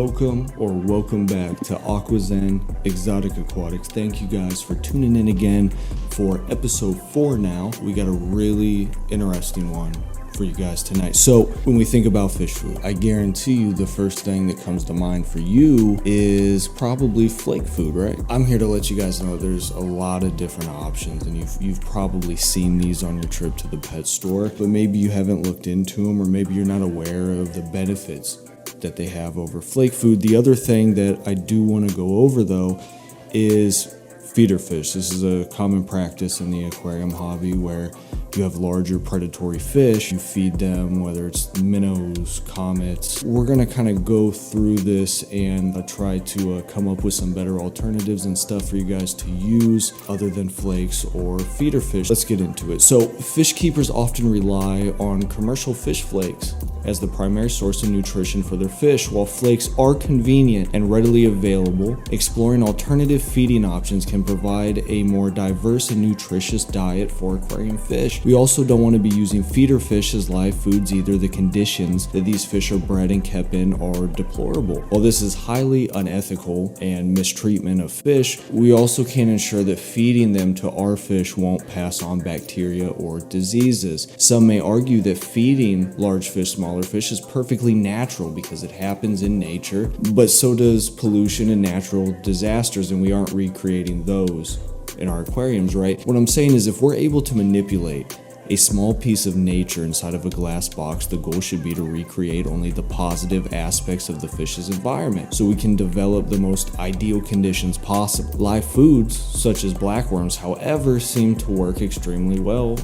Welcome back to Aquazen Exotic Aquatics. Thank you guys for tuning in again for episode 4 now. We got a really interesting one for you guys tonight. So when we think about fish food, I guarantee you the first thing that comes to mind for you is probably flake food, right? I'm here to let you guys know there's a lot of different options, and you've probably seen these on your trip to the pet store, but maybe you haven't looked into them, or maybe you're not aware of the benefits that they have over flake food. The other thing that I do want to go over though is feeder fish. This is a common practice in the aquarium hobby where you have larger predatory fish, you feed them, whether it's minnows, comets. We're gonna kind of go through this and try to come up with some better alternatives and stuff for you guys to use other than flakes or feeder fish. Let's get into it. So fish keepers often rely on commercial fish flakes as the primary source of nutrition for their fish. While flakes are convenient and readily available, exploring alternative feeding options can provide a more diverse and nutritious diet for aquarium fish. We also don't want to be using feeder fish as live foods either. The conditions that these fish are bred and kept in are deplorable. While this is highly unethical and mistreatment of fish, we also can't ensure that feeding them to our fish won't pass on bacteria or diseases. Some may argue that feeding large fish, smaller fish is perfectly natural because it happens in nature, but so does pollution and natural disasters, and we aren't recreating those in our aquariums, right? What I'm saying is if we're able to manipulate a small piece of nature inside of a glass box, the goal should be to recreate only the positive aspects of the fish's environment so we can develop the most ideal conditions possible. Live foods such as blackworms, however, seem to work extremely well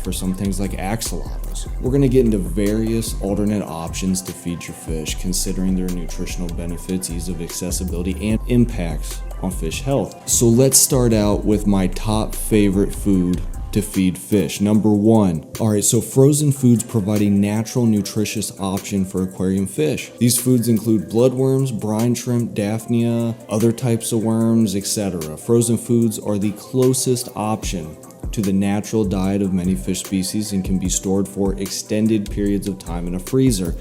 for some things like axolotls. We're going to get into various alternate options to feed your fish, considering their nutritional benefits, ease of accessibility, and impacts on fish health. So let's start out with my top favorite food to feed fish. Number 1. Alright, so frozen foods provide a natural, nutritious option for aquarium fish. These foods include bloodworms, brine shrimp, daphnia, other types of worms, etc. Frozen foods are the closest option to the natural diet of many fish species and can be stored for extended periods of time in a freezer.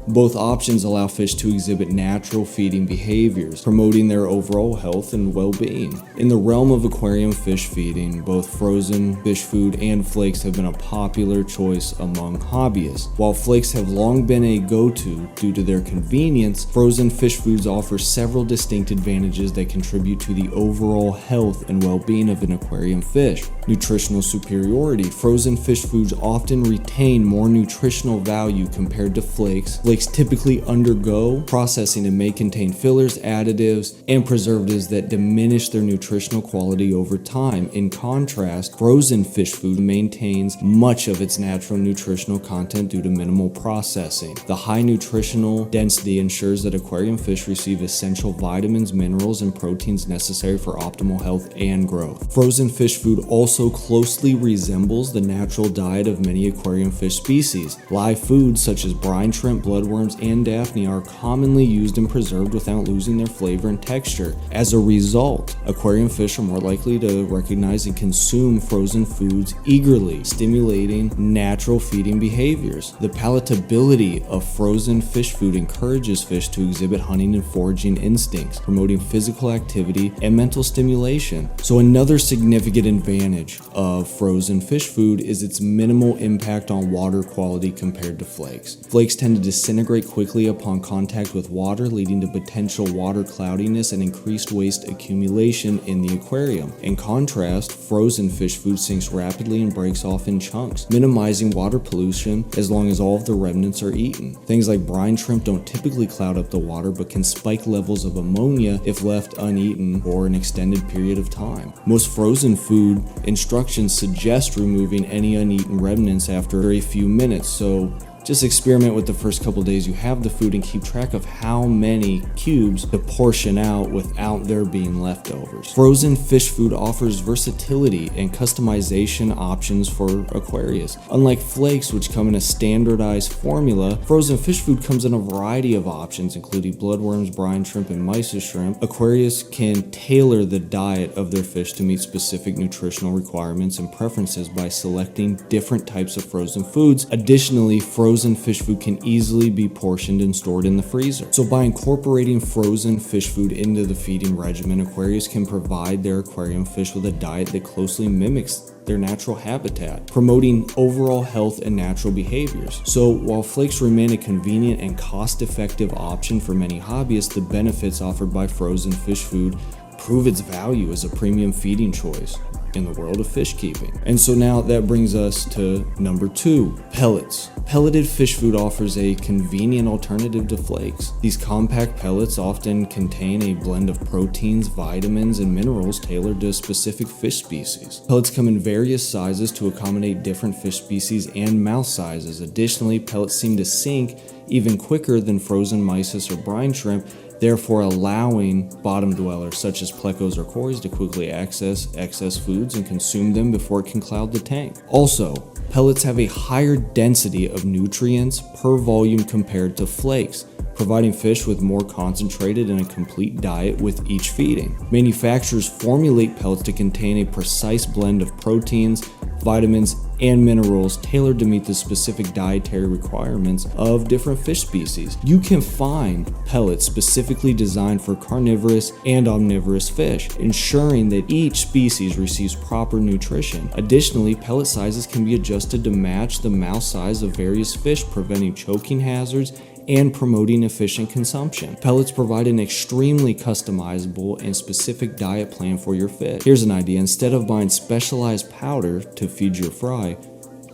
Both options allow fish to exhibit natural feeding behaviors, promoting their overall health and well-being. In the realm of aquarium fish feeding, both frozen fish food and flakes have been a popular choice among hobbyists. While flakes have long been a go-to due to their convenience, frozen fish foods offer several distinct advantages that contribute to the overall health and well-being of an aquarium fish. Nutritional superiority. Frozen fish foods often retain more nutritional value compared to flakes. Flakes typically undergo processing and may contain fillers, additives, and preservatives that diminish their nutritional quality over time. In contrast, frozen fish food maintains much of its natural nutritional content due to minimal processing. The high nutritional density ensures that aquarium fish receive essential vitamins, minerals, and proteins necessary for optimal health and growth. Frozen fish food also closely resembles the natural diet of many aquarium fish species. Live foods such as brine shrimp, bloodworms, and daphnia are commonly used and preserved without losing their flavor and texture. As a result, aquarium fish are more likely to recognize and consume frozen foods eagerly, stimulating natural feeding behaviors. The palatability of frozen fish food encourages fish to exhibit hunting and foraging instincts, promoting physical activity and mental stimulation. So another significant advantage of frozen fish food is its minimal impact on water quality compared to flakes. Flakes tend to disintegrate quickly upon contact with water, leading to potential water cloudiness and increased waste accumulation in the aquarium. In contrast, frozen fish food sinks rapidly and breaks off in chunks, minimizing water pollution as long as all of the remnants are eaten. Things like brine shrimp don't typically cloud up the water but can spike levels of ammonia if left uneaten for an extended period of time. Most frozen food instructions suggest removing any uneaten remnants after a few minutes, so just experiment with the first couple days you have the food and keep track of how many cubes to portion out without there being leftovers. Frozen fish food offers versatility and customization options for aquariums. Unlike flakes, which come in a standardized formula, frozen fish food comes in a variety of options, including bloodworms, brine shrimp, and mysis shrimp. Aquariums can tailor the diet of their fish to meet specific nutritional requirements and preferences by selecting different types of frozen foods. Additionally, frozen frozen fish food can easily be portioned and stored in the freezer. So by incorporating frozen fish food into the feeding regimen, aquariums can provide their aquarium fish with a diet that closely mimics their natural habitat, promoting overall health and natural behaviors. So while flakes remain a convenient and cost-effective option for many hobbyists, the benefits offered by frozen fish food prove its value as a premium feeding choice in the world of fish keeping. And so now that brings us to number 2, pellets. Pelleted fish food offers a convenient alternative to flakes. These compact pellets often contain a blend of proteins, vitamins, and minerals tailored to specific fish species. Pellets come in various sizes to accommodate different fish species and mouth sizes. Additionally, pellets seem to sink even quicker than frozen mysis or brine shrimp, therefore allowing bottom dwellers such as plecos or cories to quickly access excess foods and consume them before it can cloud the tank. Also, pellets have a higher density of nutrients per volume compared to flakes, providing fish with more concentrated and a complete diet with each feeding. Manufacturers formulate pellets to contain a precise blend of proteins, vitamins, and minerals tailored to meet the specific dietary requirements of different fish species. You can find pellets specifically designed for carnivorous and omnivorous fish, ensuring that each species receives proper nutrition. Additionally, pellet sizes can be adjusted to match the mouth size of various fish, preventing choking hazards and promoting efficient consumption. Pellets provide an extremely customizable and specific diet plan for your fish. Here's an idea: instead of buying specialized powder to feed your fry,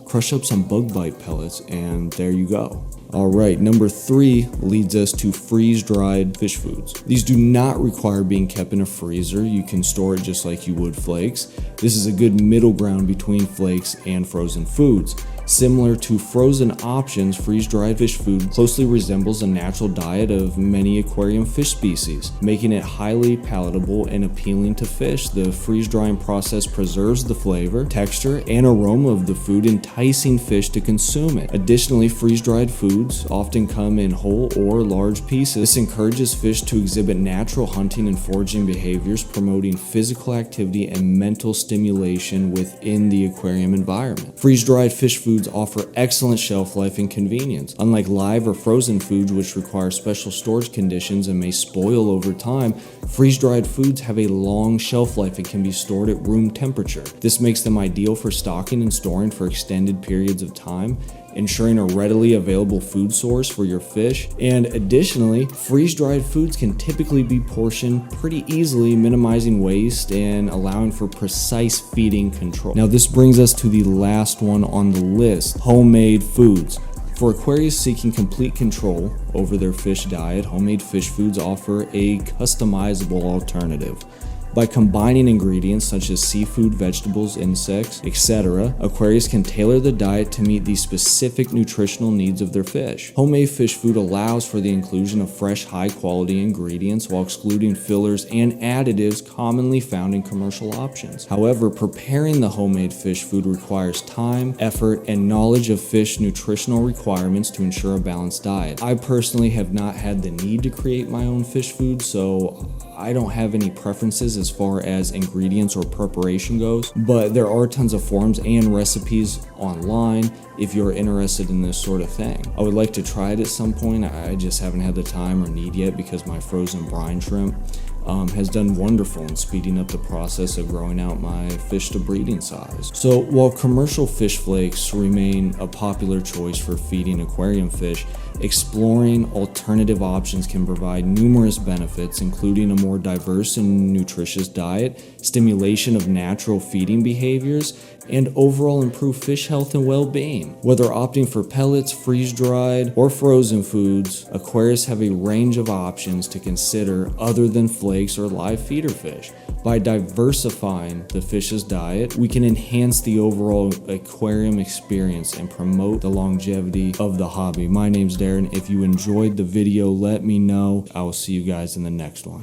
crush up some bug bite pellets and there you go. Alright, number 3 leads us to freeze-dried fish foods. These do not require being kept in a freezer. You can store it just like you would flakes. This is a good middle ground between flakes and frozen foods. Similar to frozen options, freeze-dried fish food closely resembles a natural diet of many aquarium fish species, making it highly palatable and appealing to fish. The freeze-drying process preserves the flavor, texture, and aroma of the food, enticing fish to consume it. Additionally, freeze-dried foods often come in whole or large pieces. This encourages fish to exhibit natural hunting and foraging behaviors, promoting physical activity and mental stimulation within the aquarium environment. Freeze-dried fish foods offer excellent shelf life and convenience. Unlike live or frozen foods, which require special storage conditions and may spoil over time, freeze-dried foods have a long shelf life and can be stored at room temperature. This makes them ideal for stocking and storing for extended periods of time, ensuring a readily available food source for your fish. And additionally, freeze-dried foods can typically be portioned pretty easily, minimizing waste and allowing for precise feeding control. Now this brings us to the last one on the list: homemade foods. For aquariums seeking complete control over their fish diet, homemade fish foods offer a customizable alternative. By combining ingredients such as seafood, vegetables, insects, etc., aquariums can tailor the diet to meet the specific nutritional needs of their fish. Homemade fish food allows for the inclusion of fresh, high-quality ingredients while excluding fillers and additives commonly found in commercial options. However, preparing the homemade fish food requires time, effort, and knowledge of fish nutritional requirements to ensure a balanced diet. I personally have not had the need to create my own fish food, so I don't have any preferences as far as ingredients or preparation goes, but there are tons of forums and recipes online if you're interested in this sort of thing. I would like to try it at some point. I just haven't had the time or need yet because my frozen brine shrimp has done wonderful in speeding up the process of growing out my fish to breeding size. So while commercial fish flakes remain a popular choice for feeding aquarium fish, exploring alternative options can provide numerous benefits, including a more diverse and nutritious diet, stimulation of natural feeding behaviors, and overall improved fish health and well-being. Whether opting for pellets, freeze-dried, or frozen foods, aquariums have a range of options to consider other than flakes or live feeder fish. By diversifying the fish's diet, we can enhance the overall aquarium experience and promote the longevity of the hobby. My name's Darren. If you enjoyed the video, let me know. I will see you guys in the next one.